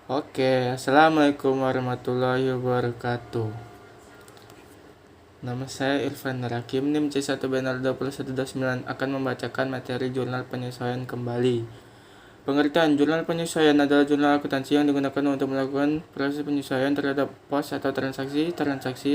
Oke, Assalamualaikum warahmatullahi wabarakatuh. Nama saya Irfan Rakim, NIM C1BNR2129 akan membacakan materi jurnal penyesuaian kembali. Pengertian jurnal penyesuaian adalah jurnal akuntansi yang digunakan untuk melakukan proses penyesuaian terhadap pos atau transaksi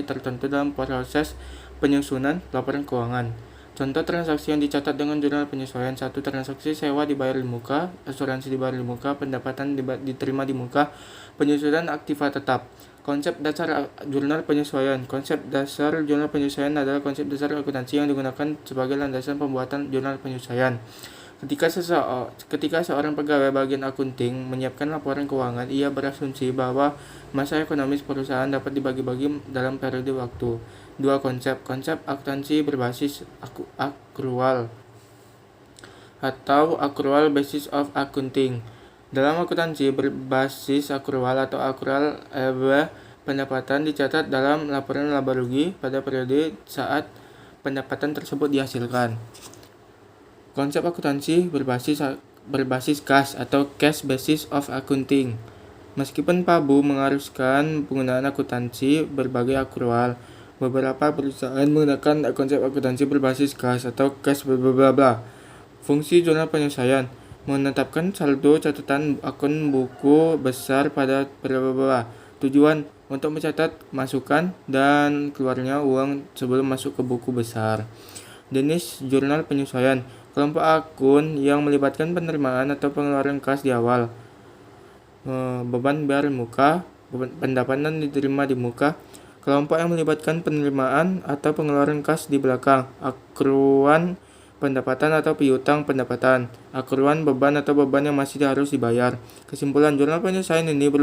tertentu dalam proses penyusunan laporan keuangan. Contoh transaksi yang dicatat dengan jurnal penyesuaian: 1. Transaksi sewa dibayar di muka, asuransi dibayar di muka, pendapatan diterima di muka, penyusunan aktiva tetap. Konsep dasar jurnal penyesuaian. Konsep dasar jurnal penyesuaian adalah konsep dasar akuntansi yang digunakan sebagai landasan pembuatan jurnal penyesuaian. Ketika seorang pegawai bagian akunting menyiapkan laporan keuangan, ia berasumsi bahwa masa ekonomis perusahaan dapat dibagi-bagi dalam periode waktu. 2. Konsep akuntansi berbasis akrual atau accrual basis of accounting. Dalam akuntansi berbasis akrual atau accrual pendapatan dicatat dalam laporan laba rugi pada periode saat pendapatan tersebut dihasilkan. Konsep akuntansi berbasis cash atau cash basis of accounting. Meskipun PABU mengharuskan penggunaan akuntansi berbagai akrual, beberapa perusahaan menggunakan konsep akuntansi berbasis cash atau cash bla. Fungsi jurnal penyesuaian: menetapkan saldo catatan akun buku besar pada bla. Tujuan: untuk mencatat masukan dan keluarnya uang sebelum masuk ke buku besar. Jenis jurnal penyesuaian: kelompok akun yang melibatkan penerimaan atau pengeluaran kas di awal, beban bayar muka, pendapatan diterima di muka. Kelompok yang melibatkan penerimaan atau pengeluaran kas di belakang, akruan pendapatan atau piutang pendapatan, akruan beban atau beban yang masih harus dibayar. Kesimpulan, jurnal penyesuaian ini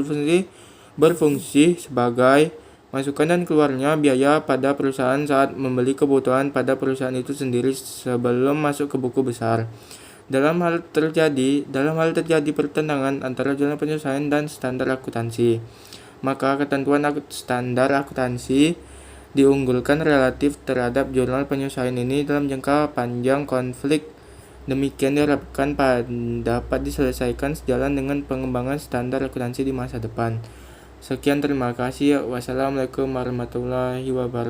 berfungsi sebagai masukan dan keluarnya biaya pada perusahaan saat membeli kebutuhan pada perusahaan itu sendiri sebelum masuk ke buku besar. Dalam hal terjadi pertentangan antara jurnal penyesuaian dan standar akuntansi, maka ketentuan standar akuntansi diunggulkan relatif terhadap jurnal penyesuaian ini dalam jangka panjang. Konflik demikian diharapkan dapat diselesaikan sejalan dengan pengembangan standar akuntansi di masa depan. Sekian, terima kasih. Wassalamualaikum warahmatullahi wabarakatuh.